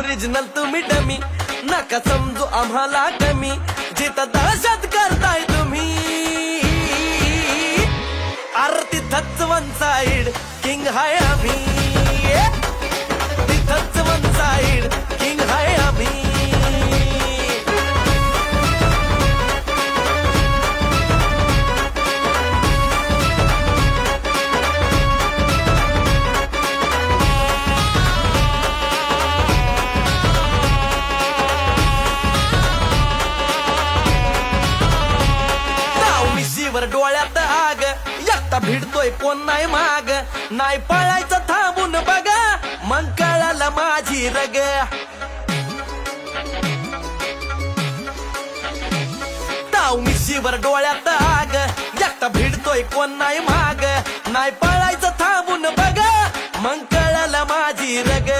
original तुम्ही dummy नका समजू आम्हाला कमी जिथं दहशत करताय तुम्ही अरे तिथंच वन साइड किंग हाय आम्ही तिथंच वन साइड किंग हाय आम्ही वर डोळ्यात आग एकटा भिडतोय कोण नाही माग नाही पळायचं थांबून बघा मग कळालं माझी रग ताव मिशीवर डोळ्यात आग एकटा भिडतोय कोण नाही माग नाही पळायचं थांबून बघा मग कळालं माझी रग